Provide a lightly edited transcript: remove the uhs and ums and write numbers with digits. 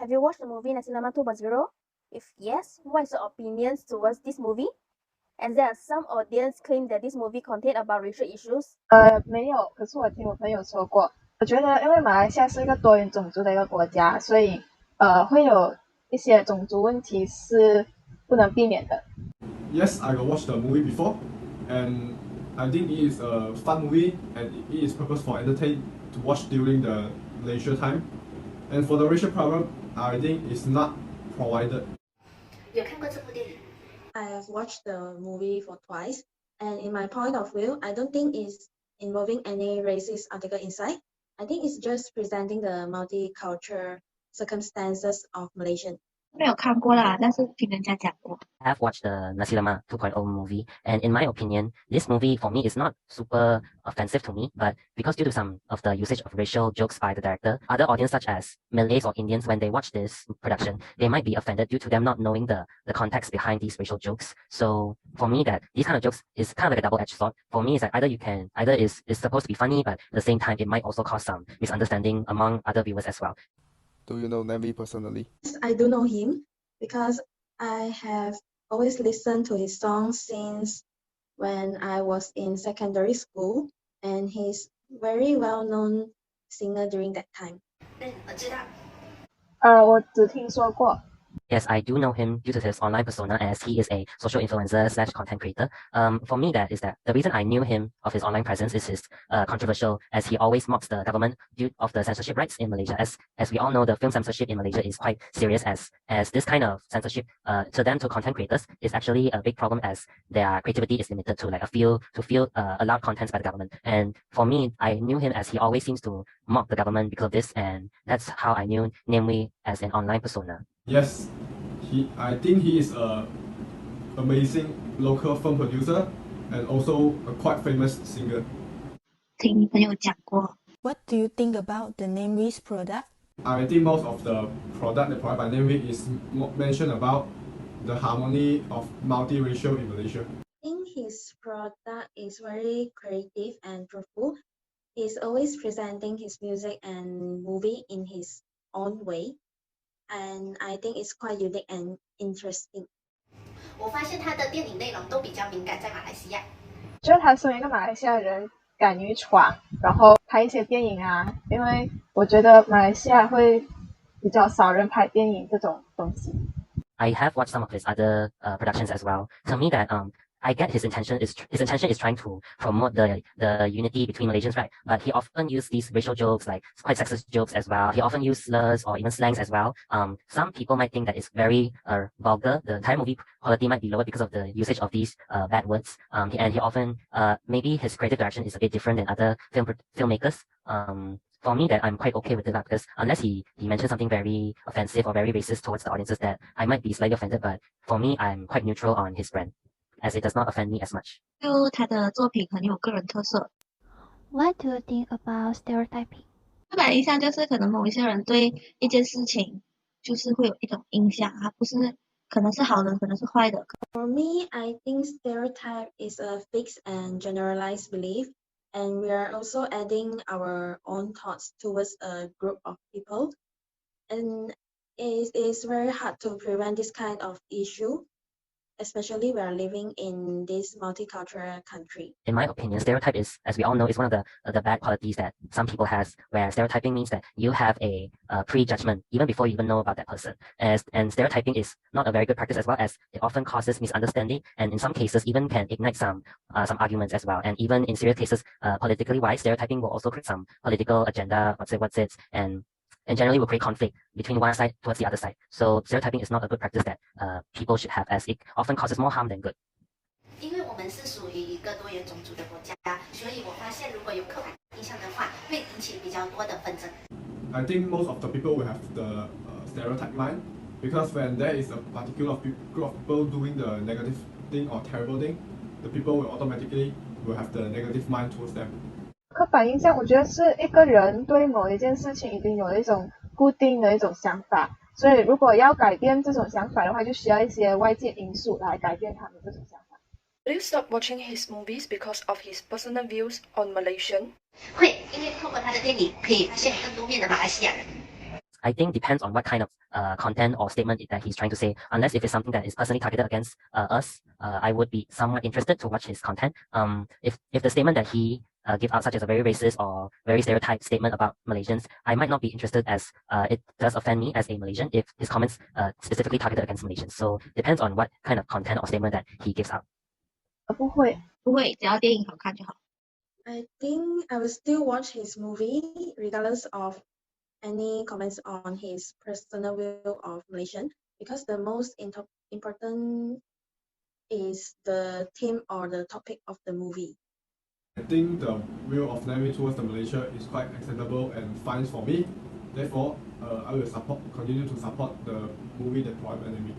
Have you watched the movie Nasi Lemak 2.0? If yes, what is your opinions towards this movie? And there are some audience claim that this movie contained about racial issues. 没有，可是我听我朋友说过。我觉得，因为马来西亚是一个多元种族的一个国家，所以会有一些种族问题是不能避免的。Yes, I watched the movie before, and I think it is a fun movie, and it is purpose for entertain to watch during the leisure time. And for the racial problem, I think it's not provided. 有看过这部电影？ I have watched the movie for twice, and in my point of view, I don't think it's involving any racist article inside. I think it's just presenting the multicultural circumstances of Malaysian. 没有看过啦，但是听人家讲过。I have watched the Nasi Lemak 2.0 movie, and in my opinion, this movie for me is not super offensive to me, but because due to some of the usage of racial jokes by the director, other audience such as Malays or Indians, when they watch this production, they might be offended due to them not knowing the context behind these racial jokes. So for me, that these kind of jokes is kind of like a double-edged sword. For me, it's like either is supposed to be funny, but at the same time, it might also cause some misunderstanding among other viewers as well. Do you know Navy personally? Yes, I do know him because I have always listened to his songs since when I was in secondary school, and he's very well-known singer during that time. 我知道。我只听说过。Yes, I do know him due to his online persona, as he is a social influencer / content creator. For me, that the reason I knew him of his online presence is his controversial, as he always mocks the government due of the censorship rights in Malaysia. As we all know, the film censorship in Malaysia is quite serious, as this kind of censorship to content creators is actually a big problem, as their creativity is limited to like a few allowed contents by the government. And for me, I knew him as he always seems to mock the government because of this, and that's how I knew Namewee as an online persona. Yes, I think he is a amazing local film producer and also a quite famous singer. 听朋友讲过。What do you think about the Namewee's product? I think most of the product that provided by Namewee is mentioned about the harmony of multiracial in Malaysia. I think his product is very creative and truthful. He's always presenting his music and movie in his own way, and I think it's quite unique and interesting. 我发现他的电影内容都比较敏感，在马来西亚。觉得他身为一个马来西亚人，敢于闯，然后拍一些电影啊，因为我觉得马来西亚会比较少人拍电影这种东西。I have watched some of his other productions as well. To me, that I get his intention is trying to promote the unity between Malaysians, right? But he often uses these racial jokes, like quite sexist jokes as well. He often uses slurs or even slangs as well. Some people might think that it's very vulgar. The entire movie quality might be lower because of the usage of these bad words. And he often maybe his creative direction is a bit different than other filmmakers. For me, that I'm quite okay with it, because unless he mentions something very offensive or very racist towards the audiences, that I might be slightly offended. But for me, I'm quite neutral on his brand, as it does not offend me as much. 就他的作品很有个人特色。What do you think about stereotyping? 刻板印象就是可能某一些人对一件事情就是会有一种印象，它不是可能是好的，可能是坏的。For me, I think stereotype is a fixed and generalized belief, and we are also adding our own thoughts towards a group of people, and it is very hard to prevent this kind of issue, especially we are living in this multicultural country. In my opinion, stereotype is, as we all know, is one of the bad qualities that some people has, where stereotyping means that you have a prejudgment even before you even know about that person. And stereotyping is not a very good practice, as well as it often causes misunderstanding, and in some cases even can ignite some arguments as well. And even in serious cases, politically wise, stereotyping will also create some political agenda, what's it, and generally will create conflict between one side towards the other side. So stereotyping is not a good practice that people should have, as it often causes more harm than good. 因为我们是属于一个多元种族的国家，所以我发现如果有刻板印象的话，会引起比较多的纷争。I think most of the people will have the stereotype mind, because when there is a particular group of people doing the negative thing or terrible thing, the people will automatically have the negative mind towards them. 刻板印象，我觉得是一个人对某一件事情已经有一种固定的一种想法，所以如果要改变这种想法的话，就需要一些外界因素来改变他们这种想法。Will you stop watching his movies because of his personal views on Malaysian? 会，因为透过他的电影可以发现更多面的马来西亚人。I think depends on what kind of content or statement that he's trying to say. Unless if it's something that is personally targeted against us, I would be somewhat interested to watch his content. If the statement that he give out, such as a very racist or very stereotyped statement about Malaysians, I might not be interested as it does offend me as a Malaysian if his comments specifically targeted against Malaysians. So depends on what kind of content or statement that he gives out. 不会，不会，只要电影好看就好。I think I will still watch his movie regardless of any comments on his personal view of Malaysian, because the most important is the theme or the topic of the movie. I think the view of Navy towards the Malaysia is quite acceptable and fine for me. Therefore, I will continue to support the movie that prohibit enemy.